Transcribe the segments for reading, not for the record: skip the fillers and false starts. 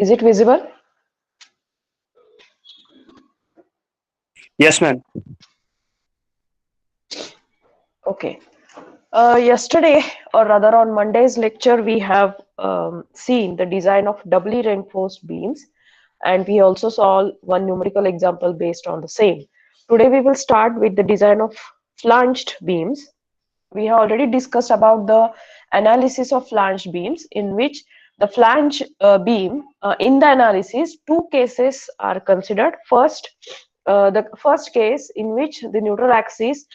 Is it visible? Yes, ma'am. Okay. Yesterday, or rather on Monday's lecture, we have seen the design of doubly reinforced beams, and we also saw one numerical example based on the same. Today, we will start with the design of flanged beams. We have already discussed about the analysis of flanged beams, in which the flange beam, in the analysis, two cases are considered. First, the first case in which the neutral axis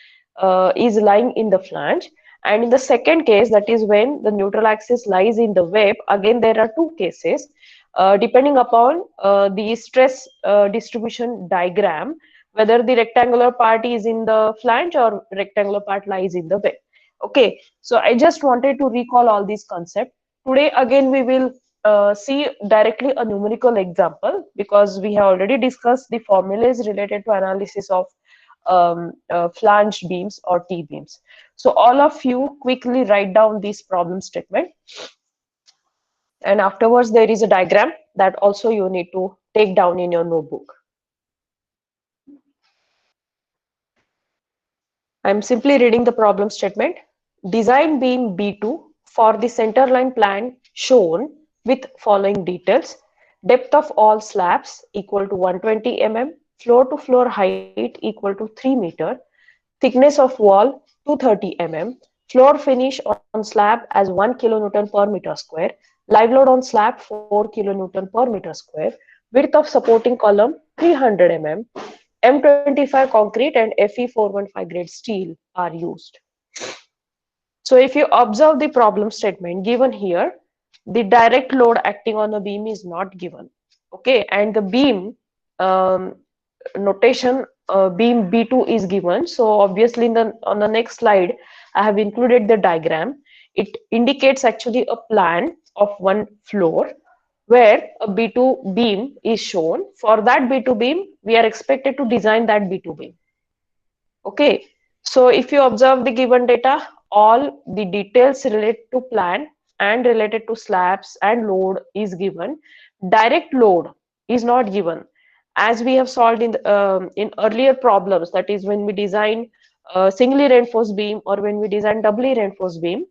is lying in the flange, and in the second case, that is when the neutral axis lies in the web. Again, there are two cases depending upon the stress distribution diagram, whether the rectangular part is in the flange or rectangular part lies in the web. Okay, so I just wanted to recall all these concepts. Today, again, we will see directly a numerical example, because we have already discussed the formulas related to analysis of flanged beams or T-beams. So all of you quickly write down this problem statement, and afterwards there is a diagram that also you need to take down in your notebook. I'm simply reading the problem statement. Design beam B2 for the center line plan shown with following details. Depth of all slabs equal to 120 mm, floor to floor height equal to 3 meter, thickness of wall 230 mm, floor finish on slab as 1 kilonewton per meter square, live load on slab 4 kilonewton per meter square, width of supporting column 300 mm, M25 concrete and Fe415 grade steel are used. So if you observe the problem statement given here, the direct load acting on a beam is not given. Okay, and the beam notation, beam B2 is given. So obviously on the next slide, I have included the diagram. It indicates actually a plan of one floor where a B2 beam is shown. For that B2 beam, we are expected to design that B2 beam. Okay, so if you observe the given data, all the details related to plan and related to slabs and load is given. Direct load is not given, as we have solved in earlier problems. That is, when we design a singly reinforced beam or when we design doubly reinforced beam,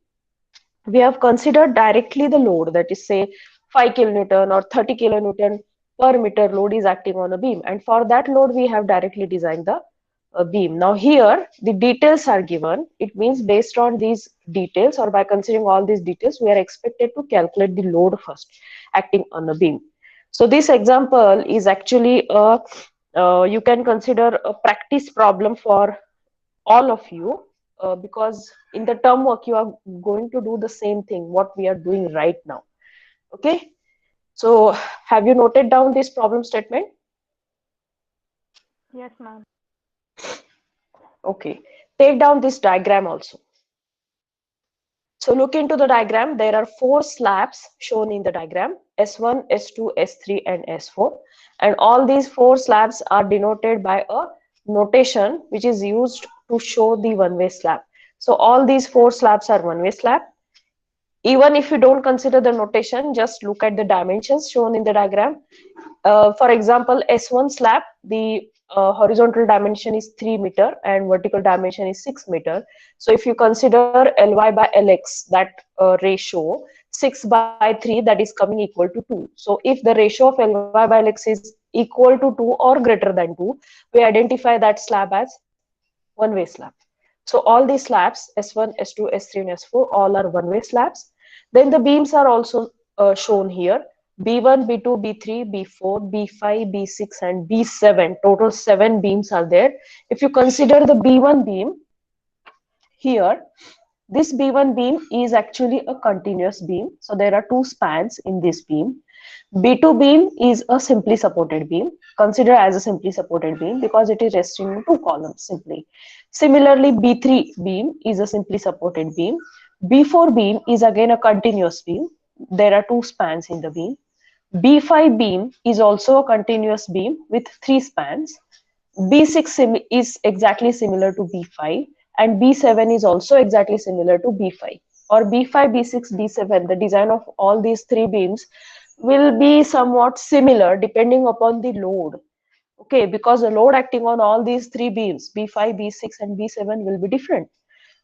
we have considered directly the load, that is, say 5 kilonewton or 30 kilonewton per meter load is acting on a beam, and for that load we have directly designed the beam. Now here the details are given. It means based on these details, or by considering all these details, we are expected to calculate the load first acting on a beam. So this example is actually a you can consider a practice problem for all of you, because in the term work you are going to do the same thing what we are doing right now. Okay, so have you noted down this problem statement? Yes, ma'am. Okay, take down this diagram also. So look into the diagram. There are 4 slabs shown in the diagram: S1, S2, S3 and S4, and all these 4 slabs are denoted by a notation which is used to show the one-way slab. So all these 4 slabs are one-way slab. Even if you don't consider the notation, just look at the dimensions shown in the diagram. For example, S1 slab, the horizontal dimension is 3 meter and vertical dimension is 6 meter. So if you consider Ly by Lx, that ratio, 6 by 3, that is coming equal to 2. So if the ratio of Ly by Lx is equal to 2 or greater than 2, we identify that slab as one-way slab. So all these slabs, S1, S2, S3 and S4, all are one-way slabs. Then the beams are also shown here: B1, B2, B3, B4, B5, B6 and B7. Total 7 beams are there. If you consider the B1 beam here, this B1 beam is actually a continuous beam. So there are 2 spans in this beam. B2 beam is a simply supported beam. Consider as a simply supported beam because it is resting in 2 columns simply. Similarly, B3 beam is a simply supported beam. B4 beam is again a continuous beam. There are 2 spans in the beam. B5 beam is also a continuous beam with 3 spans. B6 is exactly similar to B5, and B7 is also exactly similar to B5. Or B5, B6, B7, the design of all these 3 beams will be somewhat similar depending upon the load. Okay, because the load acting on all these three beams, B5, B6, and B7, will be different.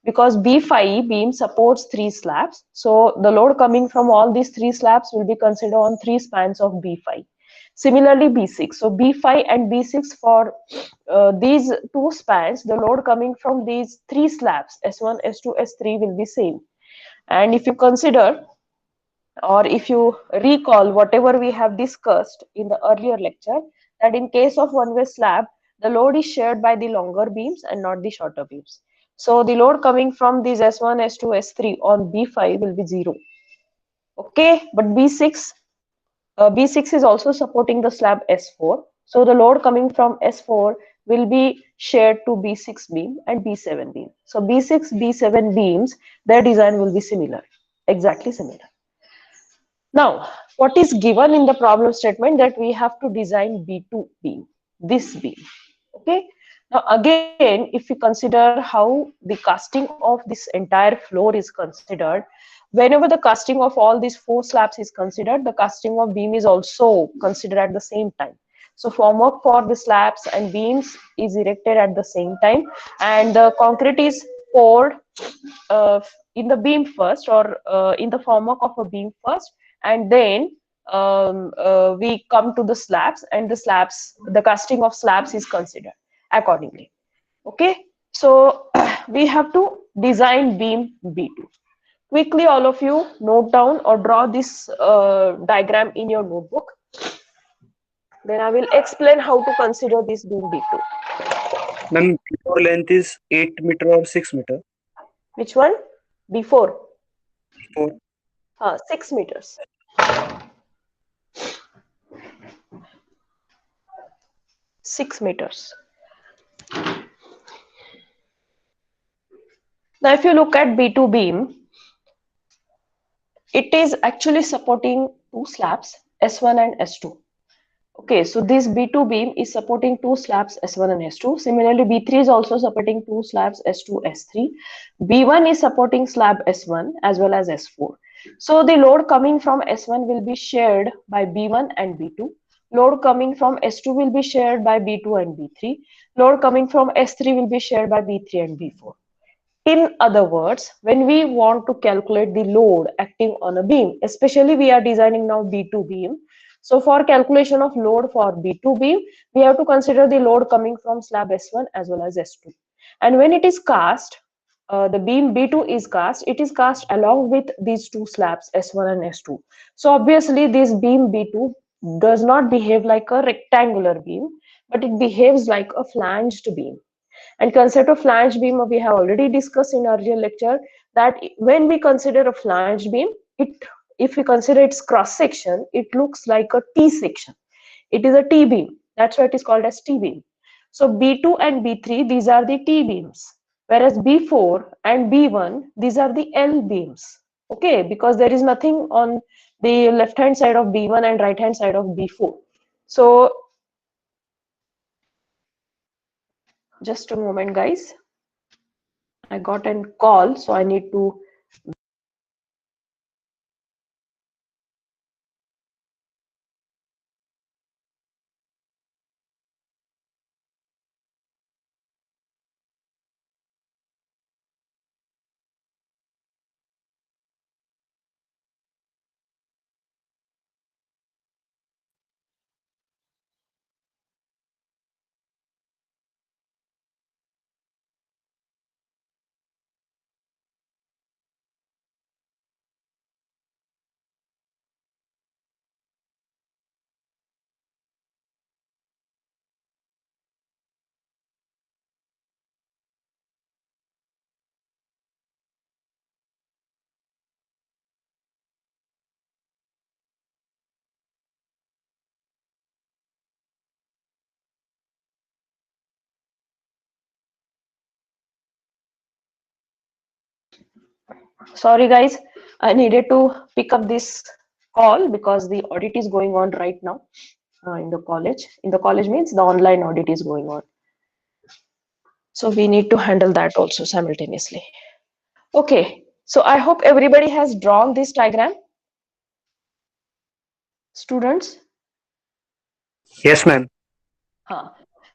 Because B5 beam supports three slabs, so the load coming from all these three slabs will be considered on three spans of B5. Similarly, B6. So B5 and B6, for these two spans, the load coming from these three slabs, S1, S2, S3, will be same. And if you consider, or if you recall whatever we have discussed in the earlier lecture, that in case of one-way slab, the load is shared by the longer beams and not the shorter beams. So the load coming from these S1, S2, S3 on B5 will be 0. Okay, but B6 is also supporting the slab S4. So the load coming from S4 will be shared to B6 beam and B7 beam. So B6, B7 beams, their design will be similar, exactly similar. Now, what is given in the problem statement, that we have to design B2 beam, this beam. Okay. Now, again, if we consider how the casting of this entire floor is considered, whenever the casting of all these four slabs is considered, the casting of beam is also considered at the same time. So formwork for the slabs and beams is erected at the same time, and the concrete is poured uh, in the beam first, or in the formwork of a beam first, and then we come to the slabs, and the casting of slabs is considered accordingly. Okay, so we have to design beam B2. Quickly, all of you note down or draw this diagram in your notebook. Then I will explain how to consider this beam B2. Ma'am, before length is 8 meter or 6 meter. Which one? Before? Before 6 meters. 6 meters. Now, if you look at B2 beam, it is actually supporting two slabs, S1 and S2. Okay, so this B2 beam is supporting two slabs, S1 and S2. Similarly, B3 is also supporting two slabs, S2, S3. B1 is supporting slab S1 as well as S4. So the load coming from S1 will be shared by B1 and B2. Load coming from S2 will be shared by B2 and B3. Load coming from S3 will be shared by B3 and B4. In other words, when we want to calculate the load acting on a beam, especially we are designing now B2 beam. So for calculation of load for B2 beam, we have to consider the load coming from slab S1 as well as S2. And when it is cast, the beam B2 is cast, it is cast along with these two slabs S1 and S2. So obviously this beam B2 does not behave like a rectangular beam, but it behaves like a flanged beam. And concept of flange beam we have already discussed in earlier lecture, that when we consider a flange beam, it if we consider its cross section, it looks like a T section. It is a T beam. That's why it is called as T beam. So B2 and B3, these are the T beams, whereas B4 and B1, these are the L beams. Okay, because there is nothing on the left hand side of B1 and right hand side of B4. So just a moment, guys. I got a call, so I need to. Sorry, guys, I needed to pick up this call because the audit is going on right now in the college. In the college means the online audit is going on. So we need to handle that also simultaneously. Okay, so I hope everybody has drawn this diagram. Students? Yes, ma'am. Huh.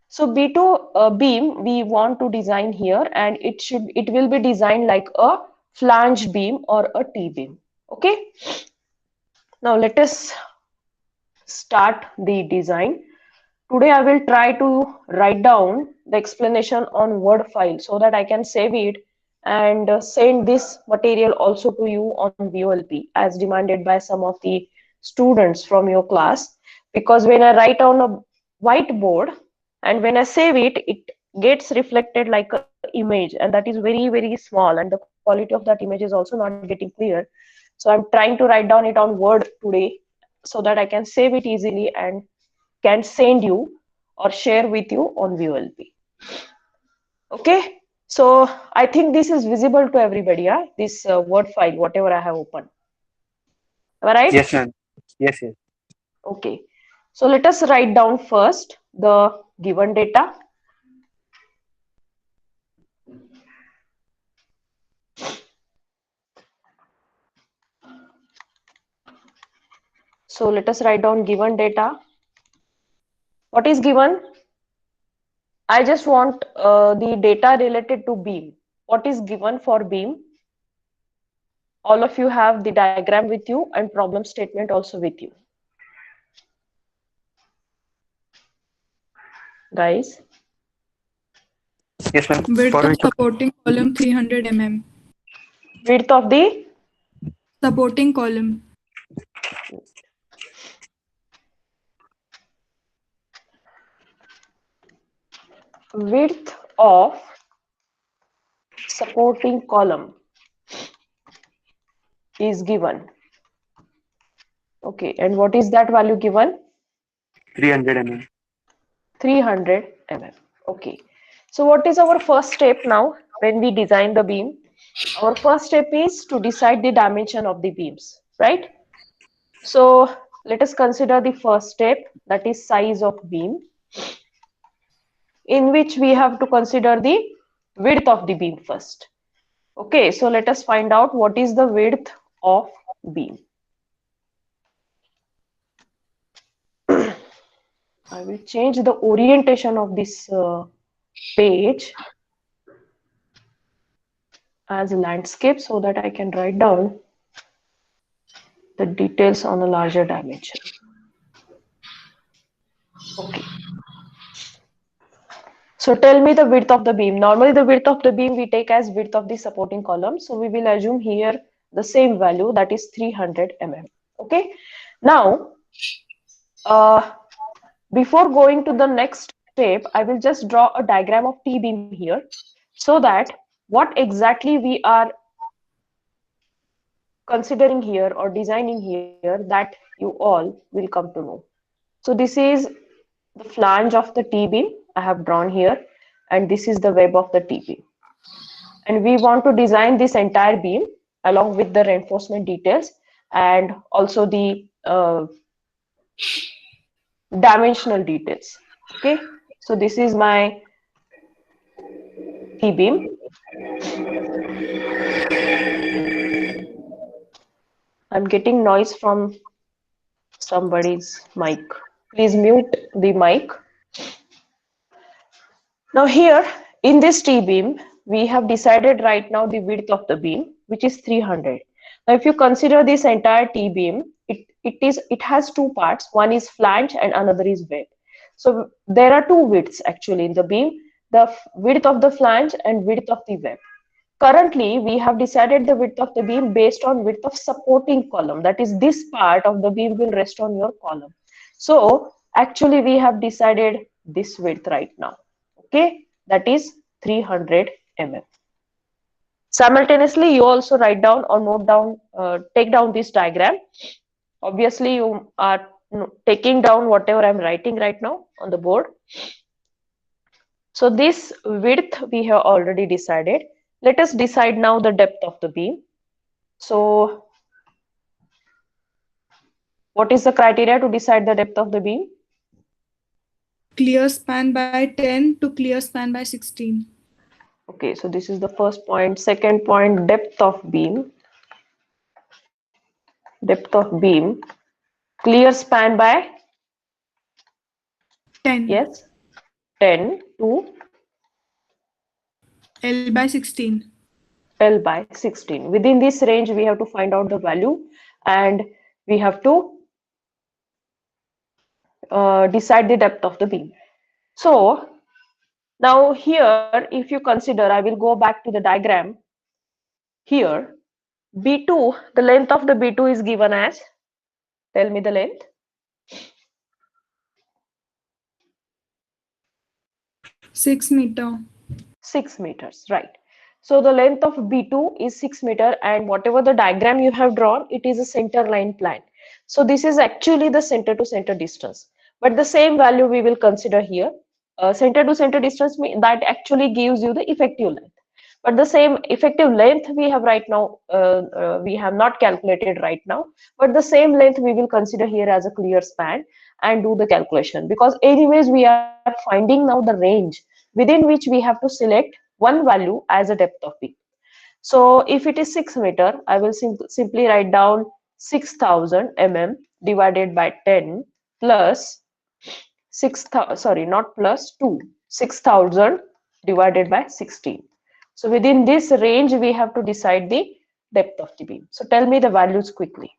So B2 beam we want to design here, and it will be designed like a flange beam or a T beam. Okay. Now let us start the design. Today I will try to write down the explanation on Word file so that I can save it and send this material also to you on VOLP as demanded by some of the students from your class. Because when I write on a whiteboard and when I save it, it gets reflected like an image, and that is very, very small, and the quality of that image is also not getting clear. So I'm trying to write down it on Word today so that I can save it easily and can send you or share with you on VLP. Okay, so I think this is visible to everybody, yeah? This Word file, whatever I have opened. Am I right? Yes, ma'am. Yes, yes. Okay, so let us write down first the given data. So let us write down given data. What is given? I just want the data related to beam. What is given for beam? All of you have the diagram with you and problem statement also with you. Guys, Yes, ma'am. Width For of which of supporting column 300 mm. width of the Supporting column. width of supporting column is given. Okay, and what is that value given? 300 mm? 300 mm. Okay, so what is our first step now when we design the beam? Our first step is to decide the dimension of the beams, right? So let us consider the first step, that is size of beam, in which we have to consider the width of the beam first. Okay, so let us find out what is the width of beam. I will change the orientation of this page as a landscape so that I can write down the details on a larger dimension. Okay. So tell me the width of the beam. Normally the width of the beam we take as width of the supporting column. So we will assume here the same value, that is 300 mm. Okay. Now, before going to the next step, I will just draw a diagram of T-beam here so that what exactly we are considering here or designing here, that you all will come to know. So this is the flange of the T-beam I have drawn here, and this is the web of the T-beam. And we want to design this entire beam along with the reinforcement details and also the dimensional details. Okay, so this is my T-beam. I'm getting noise from somebody's mic. Please mute the mic. Now here in this T-beam, we have decided right now the width of the beam, which is 300. Now if you consider this entire T-beam, it has two parts. One is flange and another is web. So there are two widths actually in the beam, the width of the flange and width of the web. Currently, we have decided the width of the beam based on width of supporting column. That is, this part of the beam will rest on your column. So actually, we have decided this width right now. Okay, that is 300 mm. Simultaneously, you also write down or note down, take down this diagram. Obviously, you are taking down whatever I'm writing right now on the board. So this width we have already decided. Let us decide now the depth of the beam. So what is the criteria to decide the depth of the beam? Clear span by 10 to clear span by 16. Okay, so this is the first point. Second point, depth of beam. Depth of beam Clear span by 10. yes 10 to L by 16. L by 16. Within this range, we have to find out the value and we have to decide the depth of the beam. So now here, if you consider, I will go back to the diagram here. B2, the length of the B2 is given as, tell me the length. 6 meter. 6 meters, right. So the length of B2 is 6 meter, and whatever the diagram you have drawn, it is a center line plan. So this is actually the center to center distance. But the same value we will consider here. Center to center distance, that actually gives you the effective length. But the same effective length we have right now, we have not calculated right now. But the same length we will consider here as a clear span and do the calculation. Because anyways, we are finding now the range within which we have to select one value as a depth of beam. So if it is 6 meter, I will simply write down 6000 mm divided by 10 plus 6,000, sorry, not plus 2, 6000 divided by 16. So within this range, we have to decide the depth of the beam. So tell me the values quickly.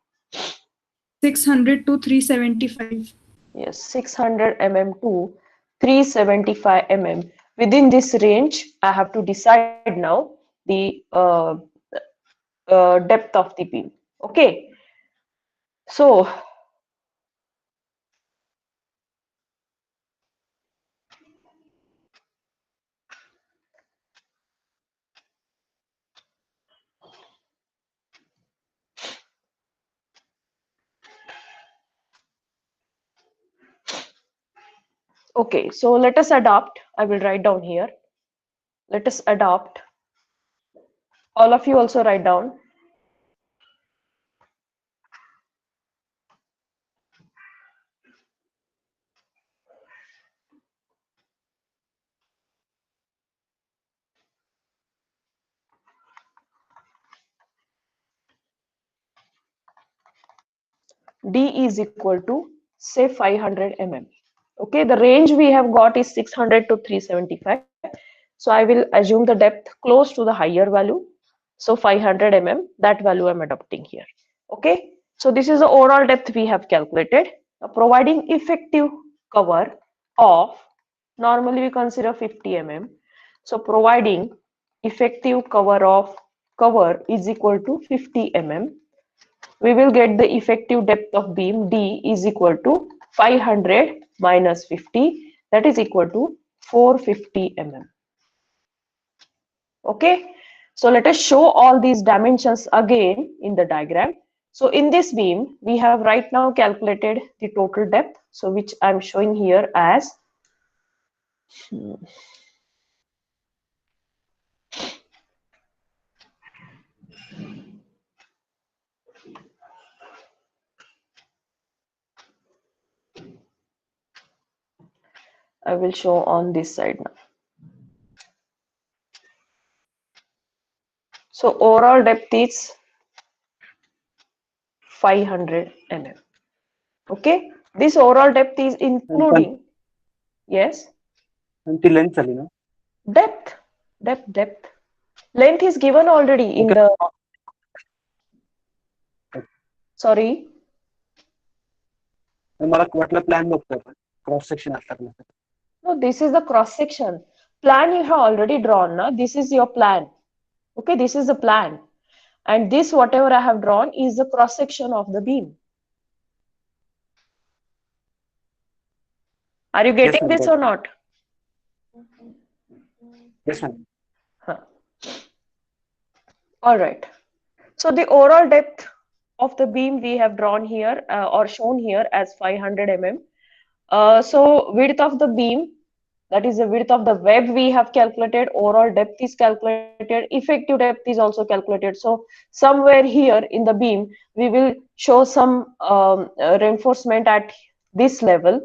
600 to 375. Yes, 600 mm to 375 mm. Within this range, I have to decide now the depth of the beam. Okay. So okay, so let us adopt. I will write down here. Let us adopt. All of you also write down. D is equal to say 500 mm. Okay, the range we have got is 600 to 375. So I will assume the depth close to the higher value. So 500 mm, that value I'm adopting here. Okay, so this is the overall depth we have calculated. Providing effective cover of, normally we consider 50 mm. So providing effective cover is equal to 50 mm. We will get the effective depth of beam D is equal to 500 minus 50, that is equal to 450 mm. Okay, so let us show all these dimensions again in the diagram. So in this beam, we have right now calculated the total depth, so which I'm showing here as I will show on this side now. So overall depth is 500 mm. Okay, this overall depth is including, yes, ती length झाली ना depth. Length is given already in the, sorry. मला वाटलं plan बघतोय आपण cross section असतात ना No, this is the cross section. Plan you have already drawn. Now this is your plan. Okay, this is the plan. And this, whatever I have drawn, is the cross section of the beam. Are you getting ma'am, this got or not? yes ma'am. Huh. All right. So the overall depth of the beam we have drawn here or shown here as 500 mm. So width of the beam, that is the width of the web we have calculated, overall depth is calculated, effective depth is also calculated. So somewhere here in the beam, we will show some reinforcement at this level,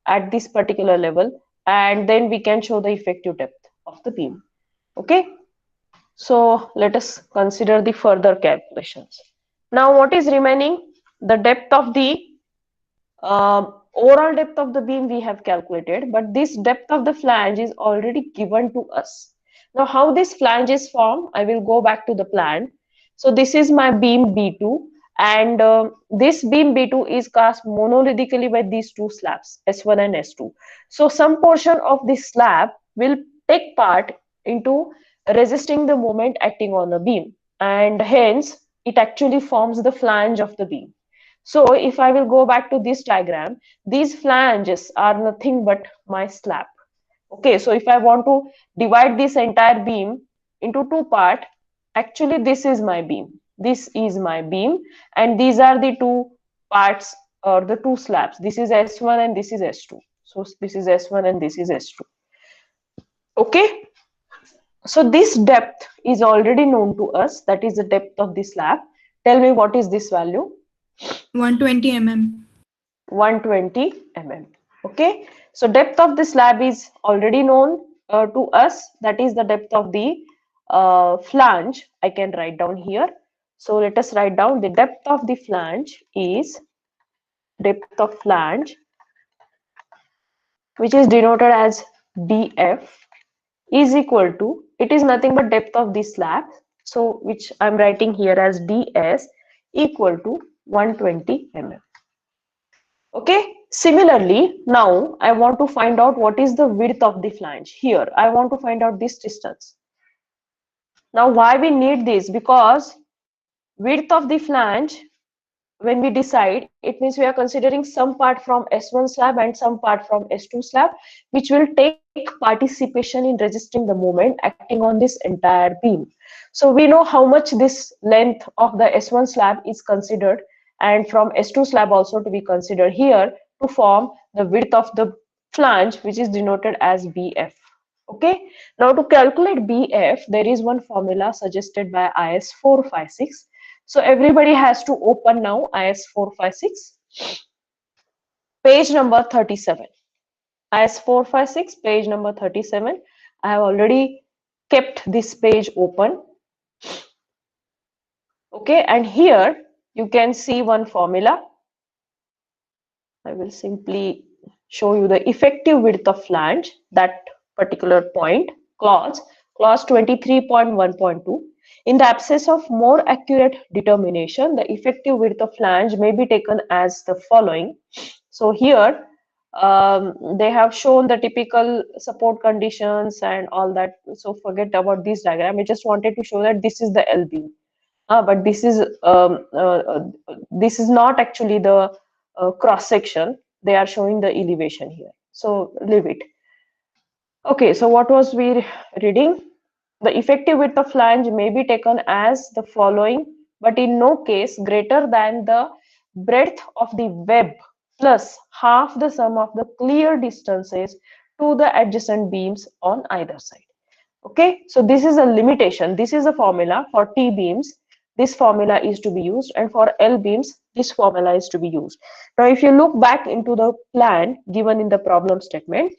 at this particular level, and then we can show the effective depth of the beam. Okay, so let us consider the further calculations. Now what is remaining? The depth of the Overall depth of the beam we have calculated, but this depth of the flange is already given to us. Now, how this flange is formed, I will go back to the plan. So this is my beam B2, and this beam B2 is cast monolithically by these two slabs, S1 and S2. So some portion of this slab will take part into resisting the moment acting on the beam, and hence it actually forms the flange of the beam. So if I will go back to this diagram, these flanges are nothing but my slab. Okay, so if I want to divide this entire beam into two parts, actually this is my beam. This is my beam, and these are the two parts or the two slabs. This is S1 and this is S2. So this is S1 and this is S2. Okay, so this depth is already known to us. That is the depth of the slab. Tell me what is this value? 120 mm. 120 mm. Okay, so depth of the slab is already known to us. That is the depth of the flange. I can write down here. So let us write down the depth of the flange is depth of flange, which is denoted as df, is equal to, it is nothing but depth of the slab, so which I'm writing here as ds, equal to 120 mm. Okay, similarly, now I want to find out what is the width of the flange. Here, I want to find out this distance. Now, why we need this? Because width of the flange, when we decide, it means we are considering some part from S1 slab and some part from S2 slab, which will take participation in resisting the moment acting on this entire beam. So we know how much this length of the S1 slab is considered, and from S2 slab also to be considered here to form the width of the flange, which is denoted as BF. Okay, now to calculate BF, there is one formula suggested by IS 456. So everybody has to open now IS 456, page number 37. IS 456, page number 37. I have already kept this page open. Okay, and here you can see one formula. I will simply show you the effective width of flange, that particular point, clause 23.1.2. In the absence of more accurate determination, the effective width of flange may be taken as the following. So here they have shown the typical support conditions and all that. So forget about this diagram. I just wanted to show that this is the L beam. But this is not actually the cross section. They are showing the elevation here. So leave it. Okay, so what was we reading? The effective width of flange may be taken as the following, but in no case greater than the breadth of the web plus half the sum of the clear distances to the adjacent beams on either side. Okay, so this is a limitation. This is a formula for T beams. This formula is to be used, and for L beams, this formula is to be used. Now, if you look back into the plan given in the problem statement,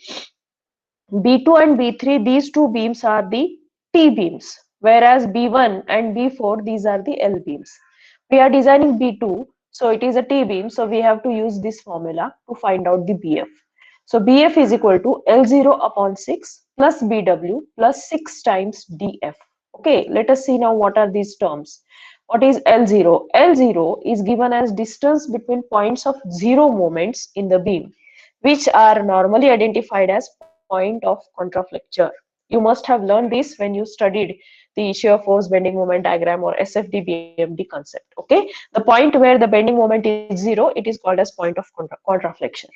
B2 and B3, these two beams are the T beams, whereas B1 and B4, these are the L beams. We are designing B2, so it is a T beam, so we have to use this formula to find out the BF. So BF is equal to L0 upon 6 plus BW plus 6 times DF. Okay, let us see now what are these terms. What is L0? L0 is given as distance between points of zero moments in the beam, which are normally identified as point of contraflexure. You must have learned this when you studied the shear force bending moment diagram or SFD BMD concept. Okay, the point where the bending moment is zero, it is called as point of contraflexure.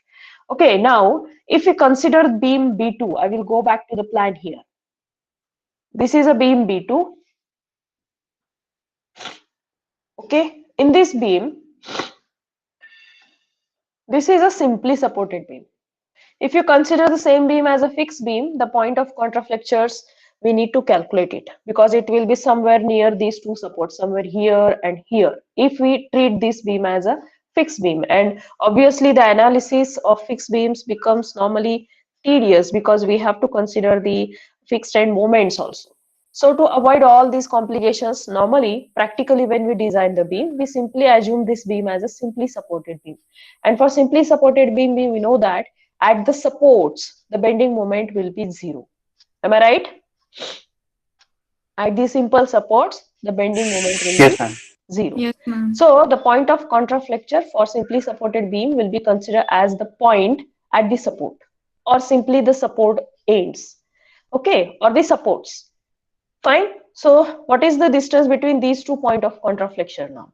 Okay, now if we consider beam B2, I will go back to the plan here. This is a beam B2. Okay, in this beam, this is a simply supported beam. If you consider the same beam as a fixed beam, the point of contraflexures, we need to calculate it because it will be somewhere near these two supports, somewhere here and here. If we treat this beam as a fixed beam, and obviously the analysis of fixed beams becomes normally tedious because we have to consider the fixed end moments also. So to avoid all these complications, normally, practically when we design the beam, we simply assume this beam as a simply supported beam. And for simply supported beam, we know that at the supports, the bending moment will be zero. Am I right? At the simple supports, the bending moment will be Yes, ma'am. zero. Yes, ma'am. So the point of contraflexure for simply supported beam will be considered as the point at the support or simply the support ends. Okay, or the supports. Fine. So what is the distance between these two points of contraflexure now?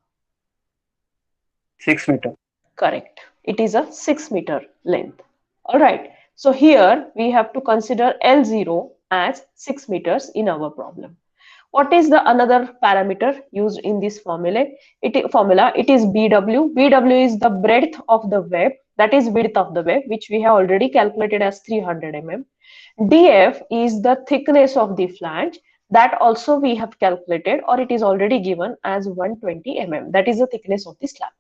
6 meter. Correct. It is a 6 meter length. All right. So here we have to consider L0 as 6 meters in our problem. What is the another parameter used in this formula? It is BW. BW is the breadth of the web, that is width of the web, which we have already calculated as 300 mm. DF is the thickness of the flange, that also we have calculated, or it is already given as 120 mm. That is the thickness of the slab.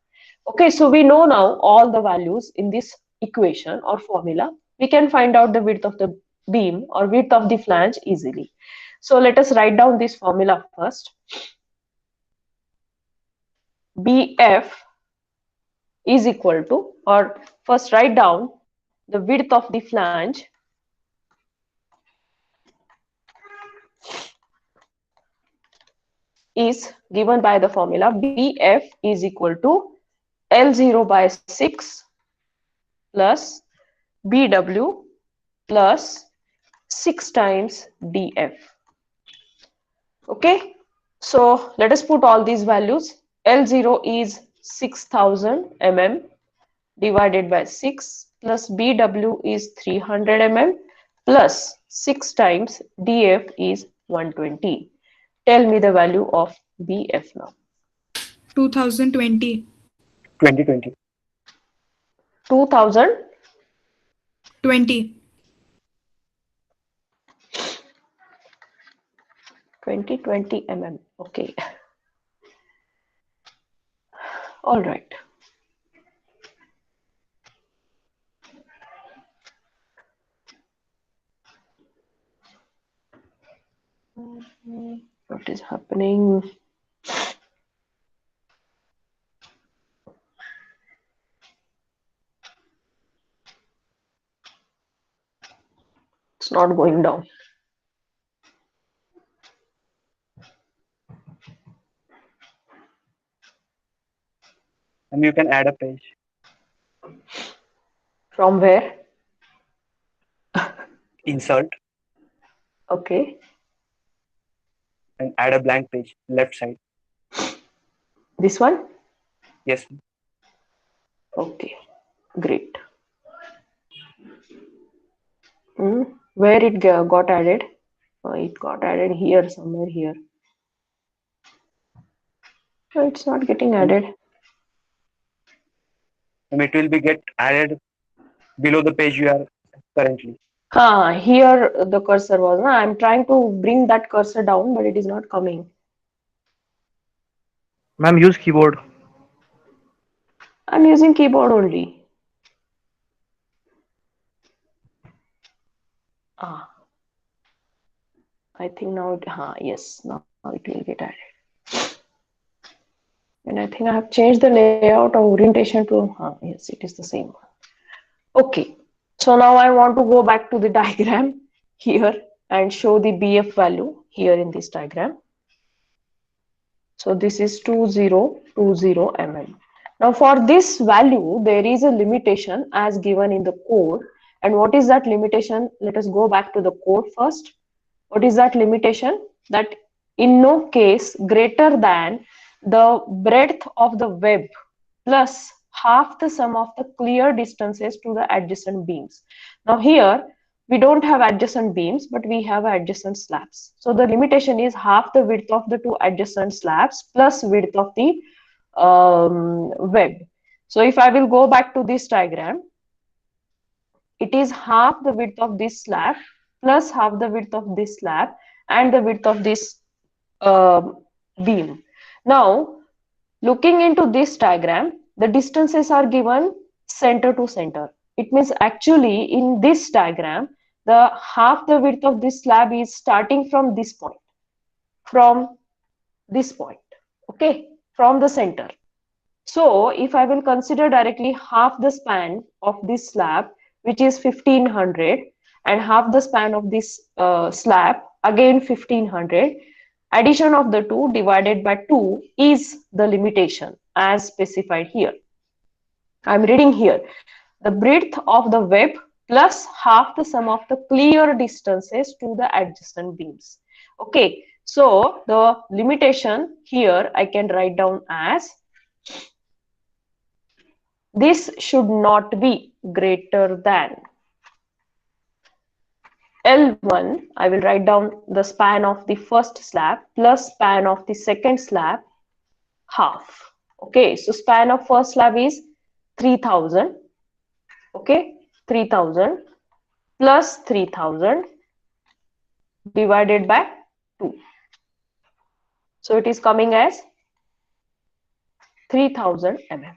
Okay, so we know now all the values in this equation or formula. We can find out the width of the beam or width of the flange easily. So let us write down this formula first. BF is equal to, or first write down the width of the flange is given by the formula BF is equal to L0 by 6 plus BW plus 6 times DF. Okay, so let us put all these values. L0 is 6000 mm divided by 6 plus BW is 300 mm plus 6 times DF is 120. Tell me the value of BF now. 2020. 2020. 2000 20. 20 mm. Okay. All right. What is happening? It's not going down. And you can add a page. From where? Insert Okay. and add a blank page. Left side. This one? Yes. Okay. Great. Where it got added? It got added here, somewhere here. Oh, it's not getting added. And it will be get added below the page you are currently. Here the cursor was. I'm trying to bring that cursor down, but it is not coming. Ma'am, use keyboard. I'm using keyboard only. I think now yes, now it will get added. And I think I have changed the layout or orientation to, yes, it is the same one. Okay, so now I want to go back to the diagram here and show the BF value here in this diagram. So this is 2020 mm. Now for this value, there is a limitation as given in the code. And what is that limitation? Let us go back to the code first. What is that limitation? That in no case greater than the breadth of the web plus half the sum of the clear distances to the adjacent beams. Now here we don't have adjacent beams, but we have adjacent slabs. So the limitation is half the width of the two adjacent slabs plus width of the web. So if I will go back to this diagram, it is half the width of this slab plus half the width of this slab and the width of this beam. Now, looking into this diagram, the distances are given center to center. It means actually in this diagram, the half the width of this slab is starting from this point. from this point, okay, from the center. So if I will consider directly half the span of this slab, which is 1500, and half the span of this slab, again 1500, addition of the two divided by 2 is the limitation as specified here. I'm reading here. The breadth of the web plus half the sum of the clear distances to the adjacent beams. Okay, so the limitation here I can write down as this should not be greater than L1. I will write down the span of the first slab plus span of the second slab half. Okay, so span of first slab is 3000. Okay, 3000 plus 3000 divided by 2. So it is coming as 3000 mm.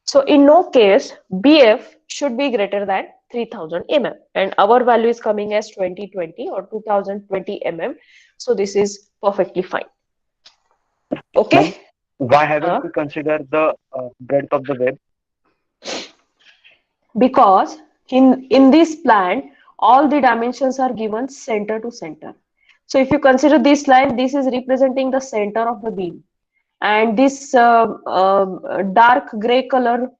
So in no case BF should be greater than 3000 mm, and our value is coming as 2020 or 2020 mm. So this is perfectly fine. Okay. Ma'am, why haven't we considered the breadth of the web? Because in this plan all the dimensions are given center to center. So if you consider this line, this is representing the center of the beam, and this dark gray color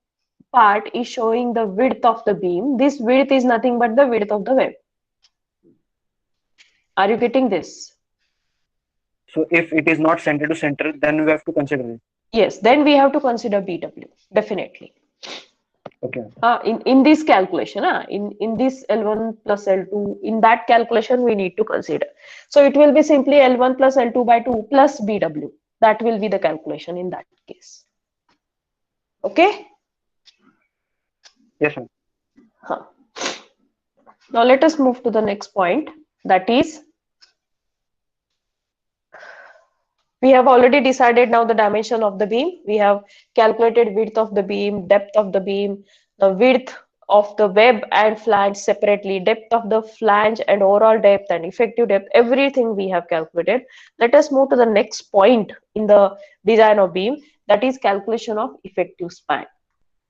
part is showing the width of the beam. This width is nothing but the width of the web. Are you getting this? So if it is not center to center, then we have to consider it. Yes, then we have to consider BW, definitely. Okay. In this calculation, in this L1 plus L2, in that calculation we need to consider. So it will be simply L1 plus L2 by 2 plus BW. That will be the calculation in that case. Okay? Yes, ma'am. Now let us move to the next point. That is, we have already decided now the dimension of the beam. We have calculated width of the beam, depth of the beam, the width of the web and flange separately, depth of the flange and overall depth and effective depth, everything we have calculated. Let us move to the next point in the design of beam, that is calculation of effective span.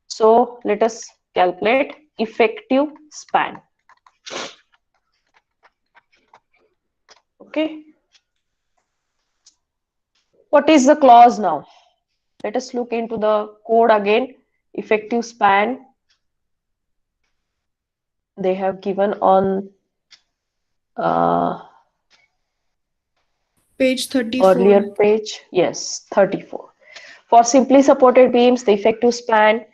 So let us calculate effective span. Okay. What is the clause now? Let us look into the code again. Effective span they have given on Page 34. earlier page. Yes, 34. For simply supported beams, the effective span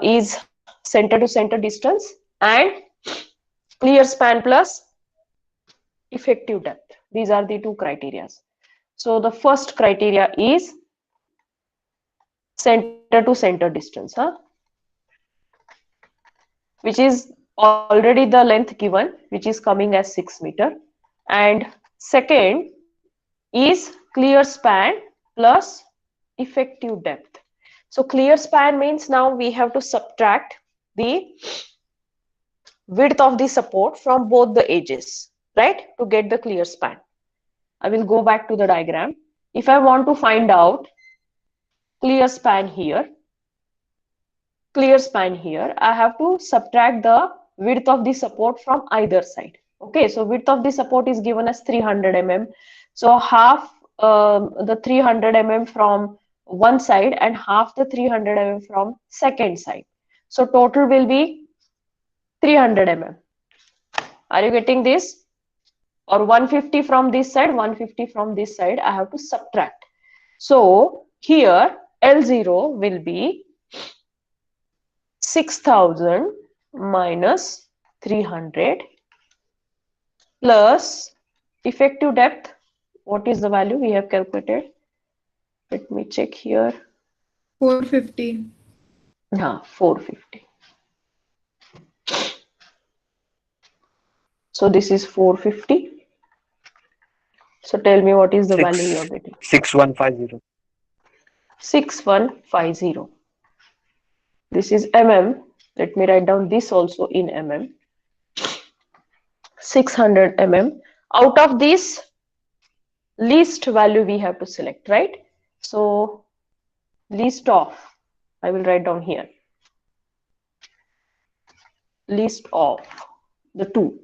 is center to center distance and clear span plus effective depth. These are the two criteria. So the first criteria is center to center distance, which is already the length given, which is coming as 6 meter. And second is clear span plus effective depth. So clear span means now we have to subtract the width of the support from both the edges, right, to get the clear span. I will go back to the diagram. If I want to find out clear span here, I have to subtract the width of the support from either side. Okay, so width of the support is given as 300 mm. So half the 300 mm from one side and half the 300 mm from second side. So total will be 300 mm. Are you getting this? Or 150 from this side, 150 from this side, I have to subtract. So here L0 will be 6000 minus 300 plus effective depth. What is the value we have calculated? Let me check here. 450. 450. So this is 450. So tell me what is the value you are getting? 6150. 6150. This is mm. Let me write down this also in mm. 600 mm. Out of this, least value we have to select, right? So least of, I will write down here, least of the two.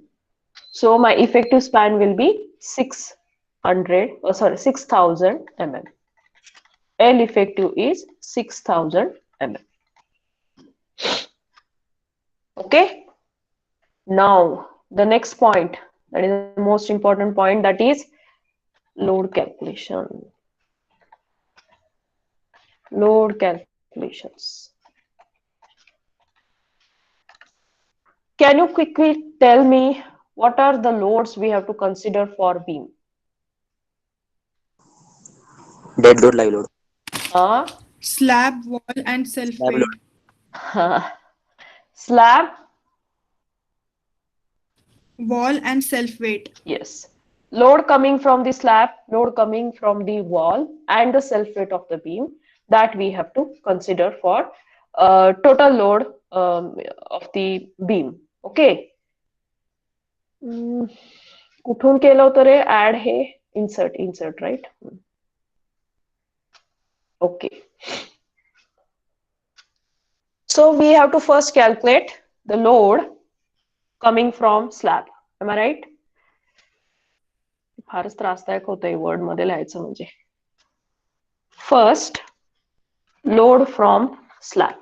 So my effective span will be 600, sorry, 6000 mm. L effective is 6000 mm. Okay. Now the next point, that is the most important point, that is load calculation. Load calculations. Can you quickly tell me what are the loads we have to consider for beam? Dead load, live load. Slab, wall, and self Slab load. weight. Slab, Wall and self weight. yes. Load coming from the slab, load coming from the wall, and the self weight of the beam, that we have to consider for total load of the beam. Okay. कुठून केलं होतं रे add hey insert right. Okay, so we have to first calculate the load coming from slab. Am I right? फारच त्रासदायक होतंय word मध्ये लिहायचं म्हणजे. First, load from slab.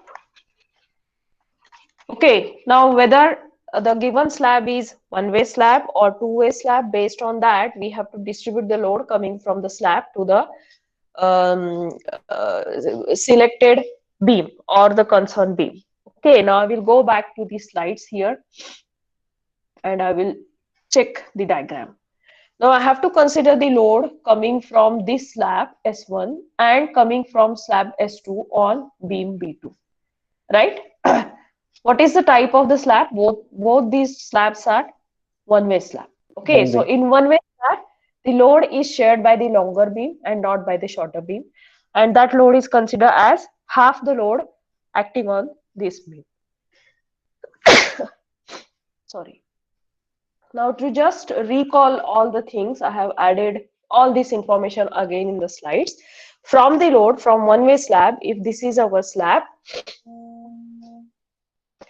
Okay, now whether the given slab is one-way slab or two-way slab, based on that we have to distribute the load coming from the slab to the selected beam or the concerned beam. Okay, now I will go back to the slides here and I will check the diagram. Now I have to consider the load coming from this slab S1 and coming from slab S2 on beam B2, right? What is the type of the slab? Both these slabs are one-way slab. Okay, so in one-way slab, the load is shared by the longer beam and not by the shorter beam, and that load is considered as half the load acting on this beam. Sorry. Now to just recall all the things, I have added all this information again in the slides. From the load from one-way slab, if this is our slab,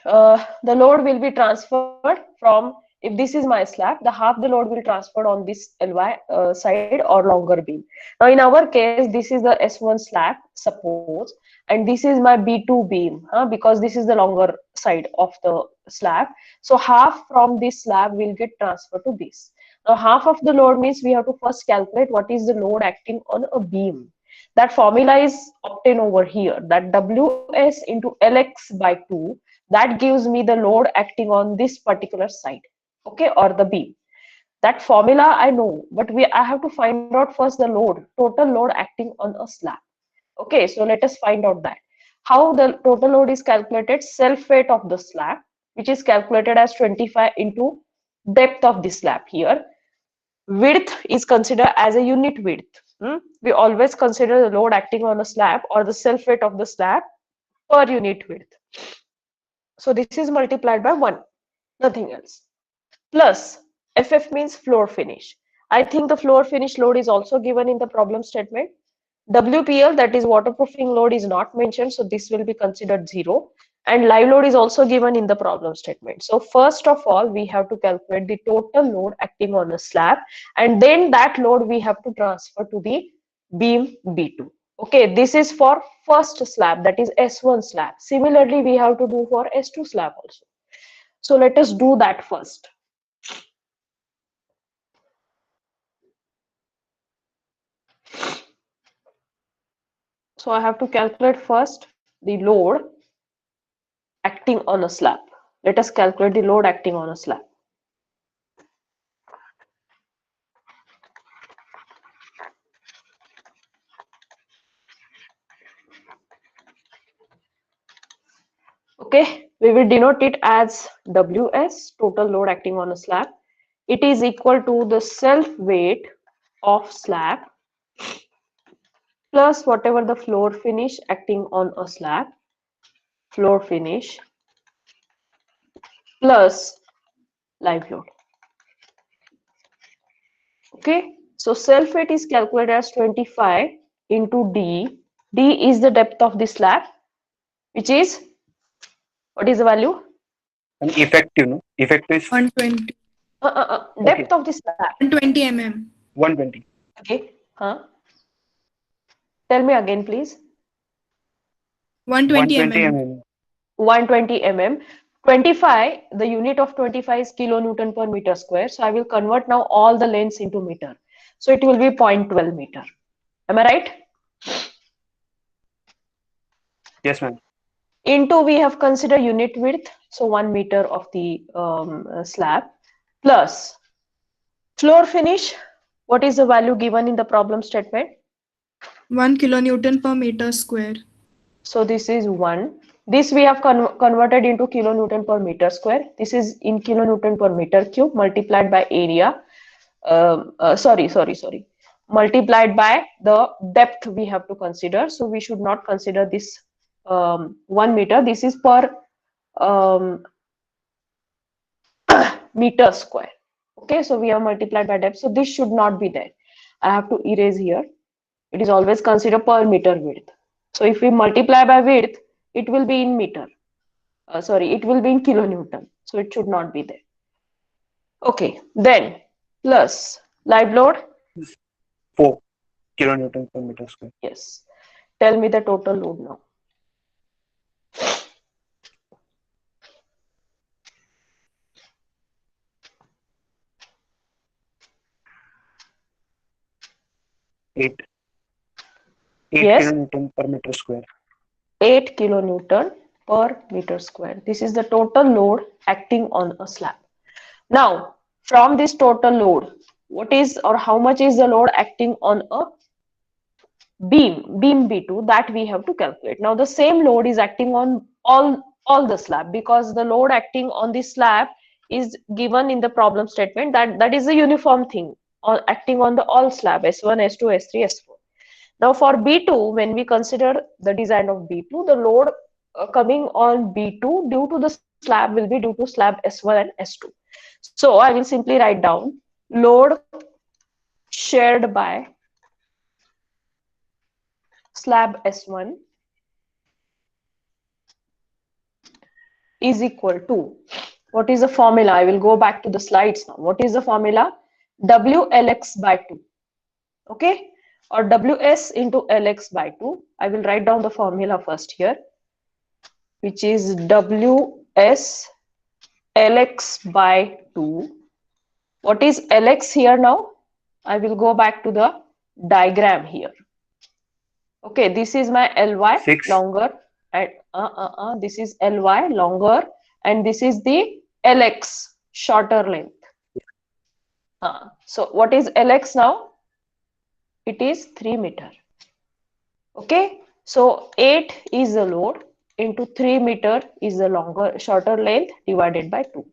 the load will be transferred from, if this is my slab, the half the load will transfer on this LY side or longer beam. Now in our case, this is the S1 slab, suppose, and this is my B2 beam, because this is the longer side of the slab. So half from this slab will get transferred to this. Now half of the load means we have to first calculate what is the load acting on a beam. That formula is obtained over here, that WS into LX by 2, that gives me the load acting on this particular side, okay, or the beam. That formula I know, but I have to find out first the load, total load acting on a slab. Okay, so let us find out that. How the total load is calculated? Self weight of the slab, which is calculated as 25 into depth of the slab here. Width is considered as a unit width. We always consider the load acting on a slab or the self weight of the slab per unit width. So this is multiplied by 1, nothing else. Plus FF means floor finish. I think the floor finish load is also given in the problem statement. WPL, that is waterproofing load, is not mentioned, so this will be considered 0. And live load is also given in the problem statement. So first of all, we have to calculate the total load acting on a slab, and then that load we have to transfer to the beam B2. Okay, this is for first slab, that is S1 slab. Similarly, we have to do for S2 slab also. So let us do that first. So I have to calculate first the load acting on a slab. Let us calculate the load acting on a slab. Okay, we will denote it as WS, total load acting on a slab. It is equal to the self weight of slab plus whatever the floor finish acting on a slab, floor finish plus live load. Okay, So self weight is calculated as 25 into D. D is the depth of the slab, which is, what is the value? And effective, no? Effective is 120. okay. Depth of the slab. 120 mm. 120. Okay. Huh? Tell me again, please. 120 120 mm. mm. 120 mm. 25, the unit of 25 is kilonewton per meter square. So I will convert now all the lengths into meter. So it will be 0.12 meter. Am I right? Yes, ma'am. Into we have considered unit width. So 1 meter of the slab plus floor finish. What is the value given in the problem statement? 1 kilonewton per meter square. So this is 1. This we have converted into kilonewton per meter square. This is in kilonewton per meter cube multiplied by area. Sorry. Multiplied by the depth we have to consider. So we should not consider this 1 meter. This is per meter square. Okay, so we have multiplied by depth. So this should not be there. I have to erase here. It is always considered per meter width. So if we multiply by width, it will be in meter. It will be in kilonewton. So it should not be there. Okay, then plus live load. 4 kilonewton per meter square. Yes. Tell me the total load now. Eight Yes, kilonewton per meter square. 8 kilonewton per meter square. This is the total load acting on a slab. Now, from this total load, what is or how much is the load acting on a beam B2, that we have to calculate. Now, the same load is acting on all the slab, because the load acting on the slab is given in the problem statement, that is a uniform thing acting on the all slab S1, S2, S3, S4. Now for B2, when we consider the design of B2, the load coming on B2 due to the slab will be due to slab S1 and S2. So I will simply write down load shared by slab S1 is equal to, what is the formula? I will go back to the slides now. What is the formula? WLX by 2. Okay, or WS into LX by 2. I will write down the formula first here, which is WS LX by 2. What is LX here now? I will go back to the diagram here. Okay, this is my LY 6. longer, and this is LY longer, and this is the LX shorter length. So what is LX now? It is 3 meter. Okay, so 8 is the load into 3 meter is the shorter length divided by 2.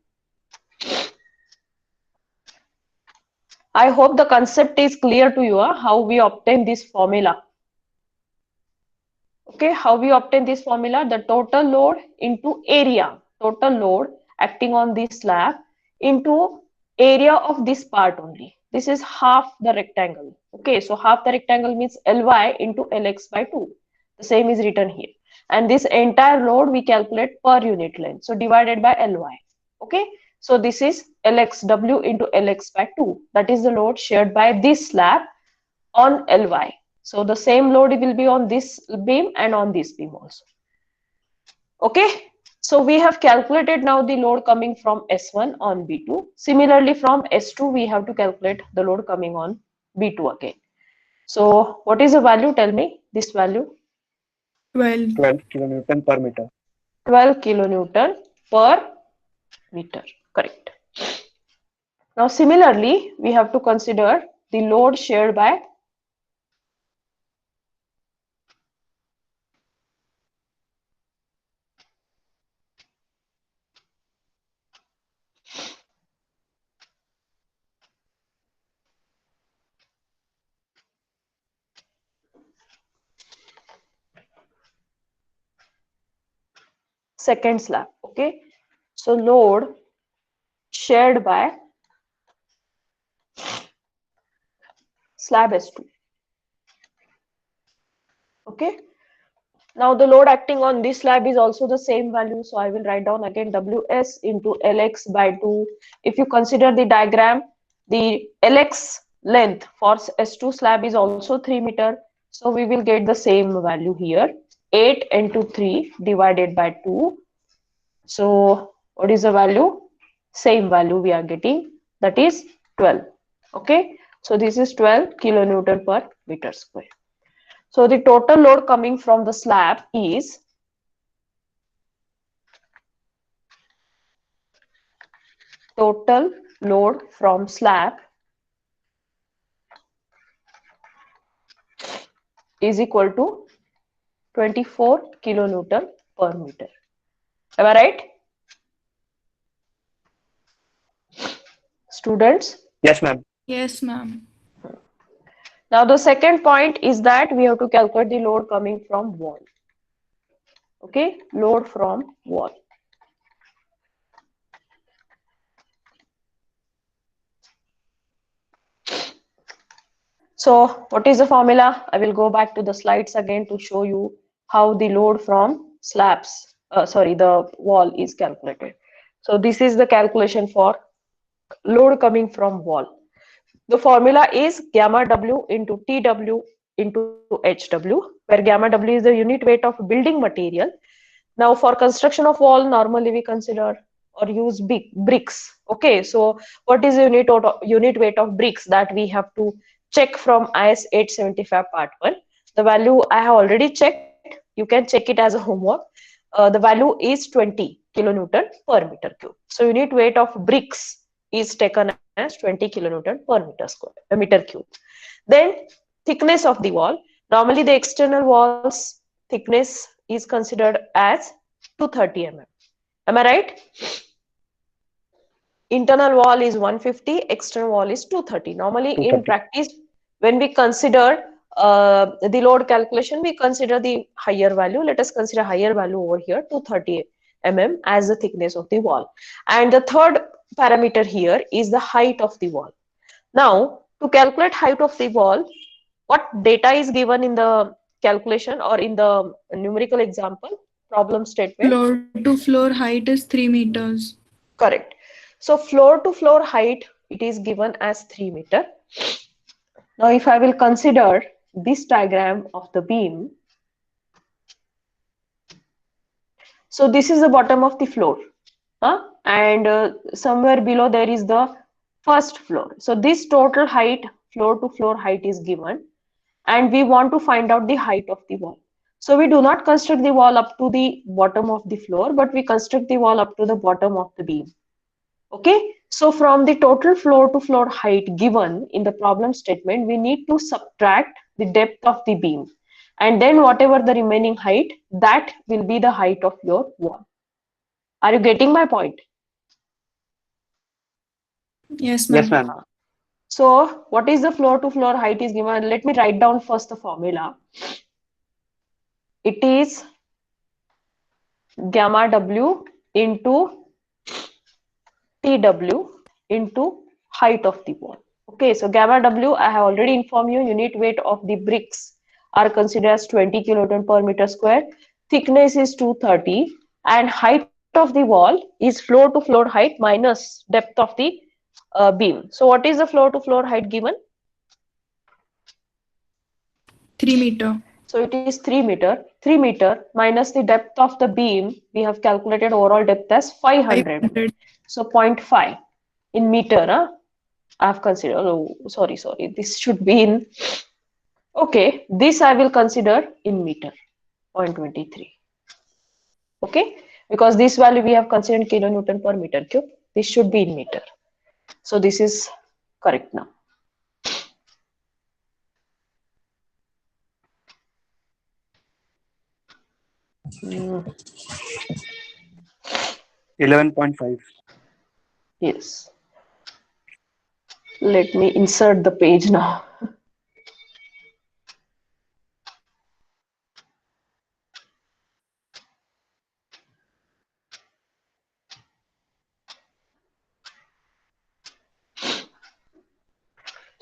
I hope the concept is clear to you, how we obtain this formula. Okay, how we obtain this formula? The total load into area, total load acting on this slab into area of this part only. This is half the rectangle. Okay, so half the rectangle means Ly into Lx by 2. The same is written here. And this entire load we calculate per unit length. So divided by Ly. Okay, so this is Lxw into Lx by 2. That is the load shared by this slab on Ly. So the same load will be on this beam and on this beam also. Okay, so we have calculated now the load coming from S1 on B2. Similarly, from S2 we have to calculate the load coming on B2 again. So what is the value? Tell me this value. 12. 12 kilonewton per meter. 12 kilonewton per meter. Correct. Now similarly, we have to consider the load shared by second slab. Okay, so load shared by slab S2. Okay. Now the load acting on this slab is also the same value. So I will write down again Ws into Lx by 2. If you consider the diagram, the Lx length for S2 slab is also 3 meter. So we will get the same value here. 8 into 3 divided by 2. So what is the value? Same value we are getting, that is 12. Okay. So this is 12 kilonewton per meter square. So the total load coming from the slab is total load from slab is equal to 24 kilonewton per meter. Am I right? Students? Yes, ma'am. Yes, ma'am. Now the second point is that we have to calculate the load coming from wall. Okay, load from wall. So what is the formula? I will go back to the slides again to show you how the load from the wall is calculated. So this is the calculation for load coming from wall. The formula is gamma W into TW into HW, where gamma W is the unit weight of building material. Now for construction of wall, normally we consider or use big bricks. Okay, so what is the unit weight of bricks that we have to check from IS 875 part 1? The value I have already checked. You can check it as a homework. The value is 20 kilonewton per meter cube. So unit weight of bricks is taken as 20 kilonewton per meter cube. Then thickness of the wall. Normally the external walls thickness is considered as 230 mm. Am I right? Internal wall is 150, external wall is 230. Normally in 230. practice, when we consider the load calculation, we consider the higher value. Let us consider higher value over here, 230 mm as the thickness of the wall. And the third parameter here is the height of the wall. Now, to calculate height of the wall, what data is given in the calculation or in the numerical example problem statement? Floor to floor height is 3 meters. Correct. So floor to floor height, it is given as 3 meter. Now if I will consider this diagram of the beam, so this is the bottom of the floor, and somewhere below there is the first floor. So this total height, floor to floor height is given, and we want to find out the height of the wall. So we do not construct the wall up to the bottom of the floor, but we construct the wall up to the bottom of the beam. Okay, so from the total floor to floor height given in the problem statement, we need to subtract the depth of the beam, and then whatever the remaining height, that will be the height of your wall. Are you getting my point? Yes, Yes, ma'am. ma'am. So what is the floor to floor height is given? Let me write down first the formula. It is gamma W into TW into height of the wall. Okay, so gamma W, I have already informed you, unit weight of the bricks are considered as 20 kiloton per meter square. Thickness is 230, and height of the wall is floor to floor height minus depth of the beam. So what is the floor to floor height given? 3 meter. So it is 3 meter. 3 meter minus the depth of the beam, we have calculated overall depth as 500. 500. So 0.5 in meter. I have considered. Oh, sorry. This should be in. Okay, this I will consider in meter. 0.23. Okay, because this value we have considered kilonewton per meter cube. This should be in meter. So this is correct now. Mm, 11.5. yes. Let me insert the page now.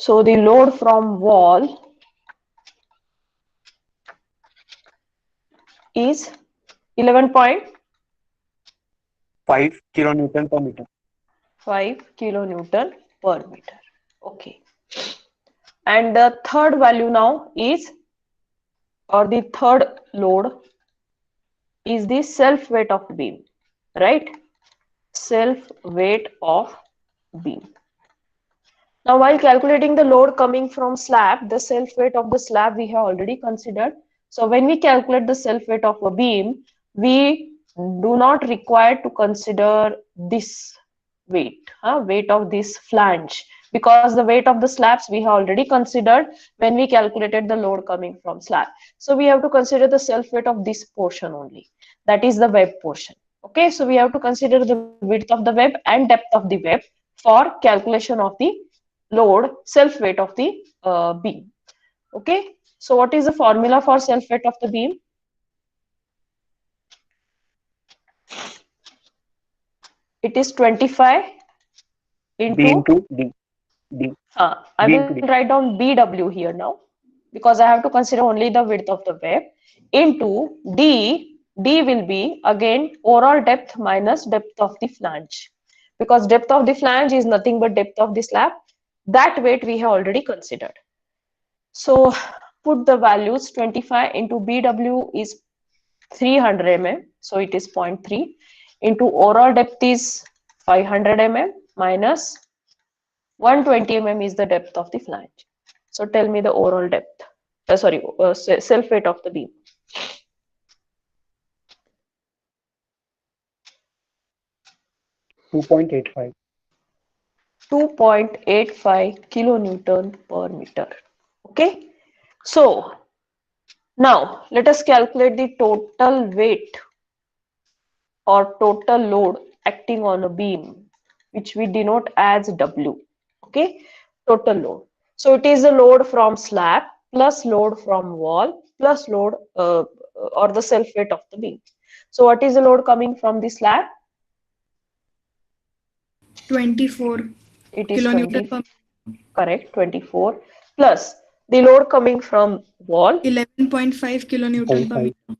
So the load from wall is 11.5 kilonewton per meter. kilonewton per meter. Okay. And the third value now is, or the third load is the self weight of beam, right? Self weight of beam. Now, while calculating the load coming from slab, the self weight of the slab we have already considered. So when we calculate the self weight of a beam, we do not require to consider this weight, weight of this flange, because the weight of the slabs we have already considered when we calculated the load coming from slab. So we have to consider the self weight of this portion only, that is the web portion. Okay, so we have to consider the width of the web and depth of the web for calculation of the load self weight of the beam. Okay, so what is the formula for self weight of the beam? It is 25 B into into D. I B will into D. write down BW here now, because I have to consider only the width of the web, into D. D will be again overall depth minus depth of the flange, because depth of the flange is nothing but depth of the slab. That weight we have already considered. So put the values. 25 into BW is 300 mm, so it is 0.3, into overall depth is 500 mm minus 120 mm is the depth of the flange. So tell me the overall depth, self weight of the beam. $2.85. 2.85 kilonewton per meter. Okay, so now let us calculate the total weight or total load acting on a beam, which we denote as W. Okay, total load. So it is the load from slab plus load from wall plus load or the self weight of the beam. So what is the load coming from the slab? 24 It is kilonewton 20, per correct, 24, plus the load coming from wall, 11.5 kilonewton per 0.5. meter.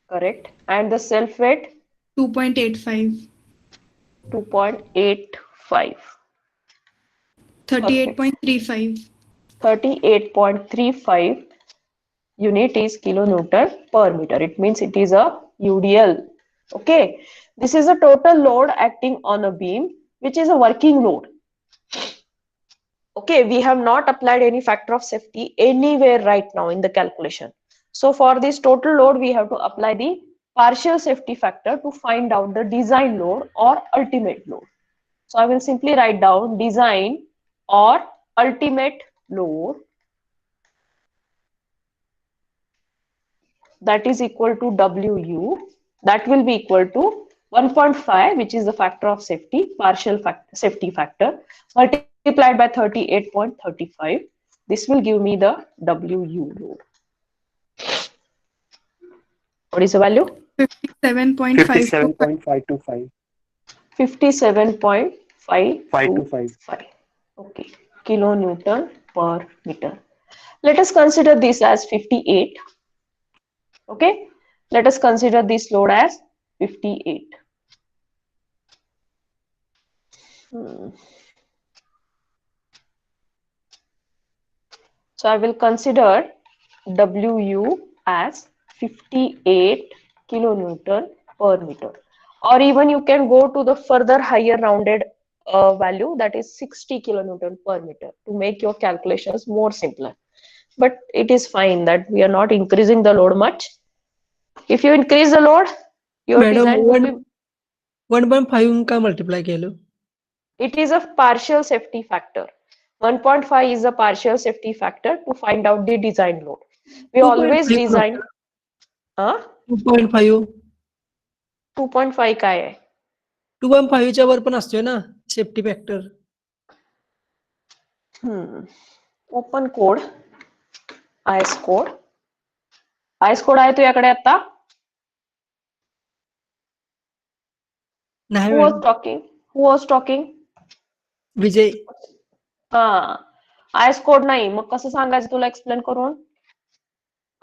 correct, and the self weight 2.85. 2.85. Perfect. 38.35. 38.35 unit is kilonewton per meter. It means it is a UDL. Okay, this is a total load acting on a beam, which is a working load. Okay, we have not applied any factor of safety anywhere right now in the calculation. So for this total load, we have to apply the partial safety factor to find out the design load or ultimate load. So I will simply write down design or ultimate load, that is equal to WU, that will be equal to 1.5, which is the factor of safety, partial safety factor, multiplied by 38.35. This will give me the WU load. What is the value? 57.525. 57.525. 57.525. Okay, kilonewton per meter. Let us consider this as 58. Okay, let us consider this load as 58. So I will consider WU as 58 kilonewton per meter, or even you can go to the further higher rounded value, that is 60 kilonewton per meter, to make your calculations more simpler. But it is fine that we are not increasing the load much. If you increase the load, your madam design will be, 1.5 का multiply केलं it is a partial safety factor. 1.5 is a partial safety factor to find out the design load. We always 2.5 design 2.5 2.5 काय आहे? 2.5 च्या वर पण असतोय ना safety factor. Open code, IS code, IS code आहे तुझ्याकडे आता? नाही Who was madam. talking? Who was talking? Vijay. Ah, आयस कोड नाही, मग कसं सांगायचं तुला एक्सप्लेन करून?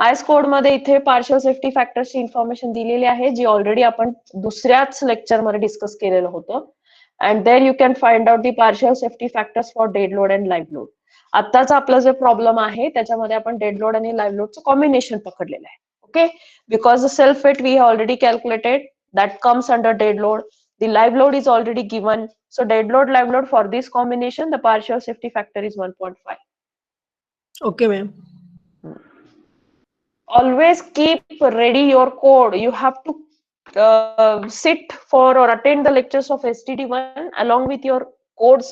आयस कोड मध्ये इथे पार्शियल सेफ्टी फॅक्टर्सची इन्फॉर्मेशन दिलेली आहे, जी ऑलरेडी आपण दुसऱ्याच लेक्चर मध्ये डिस्कस केलेलं होतं. And there you can find out the partial safety factors for dead load and live load. आताचा आपला जो प्रॉब्लेम आहे त्याच्यामध्ये आपण डेड लोड आणि लाईव्ह लोडचं कॉम्बिनेशन पकडलेलं आहे. Okay, because the self weight we have already calculated, that comes under dead load. The live load is already given. So dead load, live load, for this combination, the partial safety factor is 1.5. Okay ma'am. Always keep ready your code. You have to sit for or attend the lectures of STD1 along with your codes.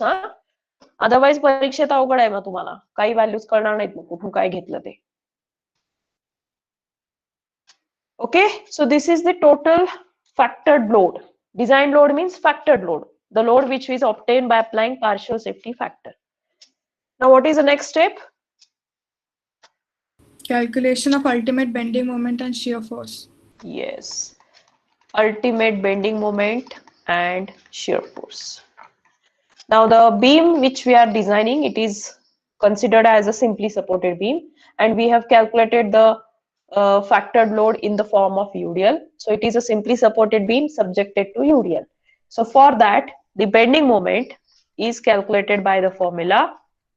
Otherwise परीक्षेत अवघड आहे मग तुम्हाला काही values कळणार नाहीत मग कुठून काय घेतलं ते. Okay, so this is the total factored load. Design load means factored load, the load which is obtained by applying partial safety factor. Now what is the next step? Calculation of ultimate bending moment and shear force. Yes, ultimate bending moment and shear force. Now the beam which we are designing, it is considered as a simply supported beam, and we have calculated the factored load in the form of UDL. So it is a simply supported beam subjected to UDL. So for that, the bending moment is calculated by the formula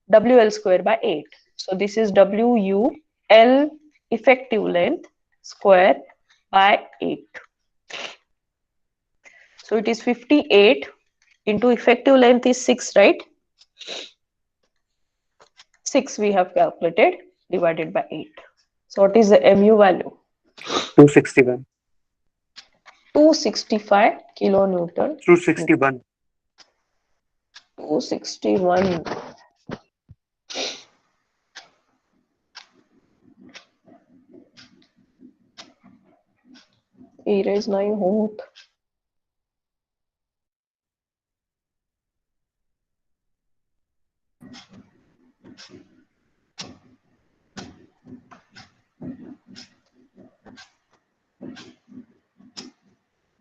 WL square by 8. So this is WUL effective length square by 8. So it is 58 into effective length is 6, right? 6 we have calculated divided by 8. So what is the MU value? 261. 265 kilonewton. 261. 261. Erase नहीं होत.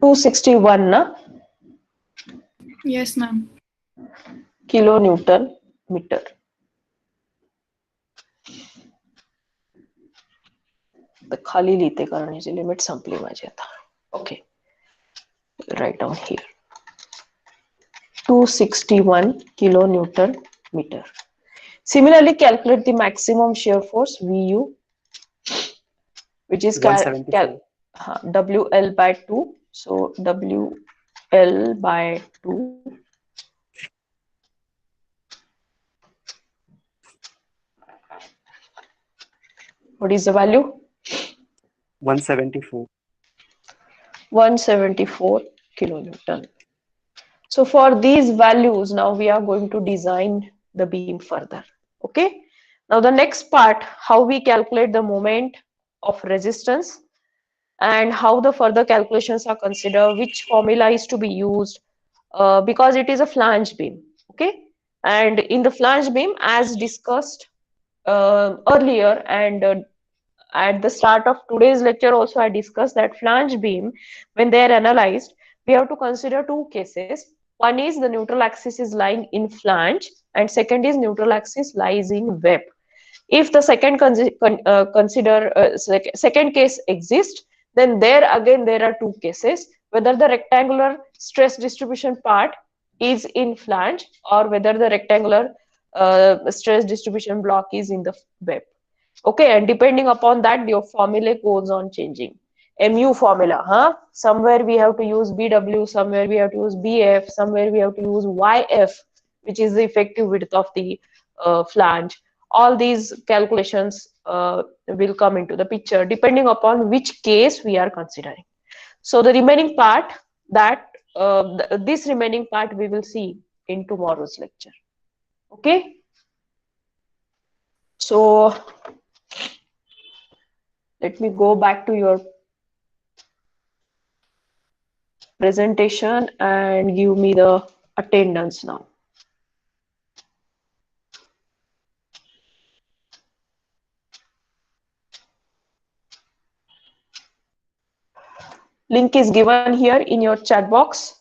To 261 ना Yes, ma'am. Kilo Newton metre. तर खाली लिहिते कारण याची limit संपली माझी आता. Okay, right down here 261 kilonewton meter. Similarly, calculate the maximum shear force VU, which is WL by 2. So WL by 2. What is the value? 174. 174 kilonewton. So for these values, now we are going to design the beam further. Okay. Now the next part, how we calculate the moment of resistance and how the further calculations are considered, which formula is to be used, because it is a flange beam. Okay. And in the flange beam, as discussed earlier, and at the start of today's lecture also I discussed that flange beam, when they are analyzed, we have to consider two cases. One is the neutral axis is lying in flange, and second is neutral axis lies in web. If the second second case exists, then there again there are two cases, whether the rectangular stress distribution part is in flange or whether the rectangular stress distribution block is in the web. Okay, and depending upon that, your formula goes on changing. MU formula, somewhere we have to use BW, somewhere we have to use BF, somewhere we have to use YF, which is the effective width of the flange. All these calculations will come into the picture depending upon which case we are considering. So the remaining part, this remaining part we will see in tomorrow's lecture. Okay. So let me go back to your presentation and give me the attendance now. Link is given here in your chat box.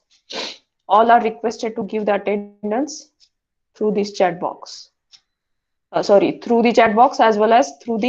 All are requested to give the attendance through this chat box. through the chat box as well as through the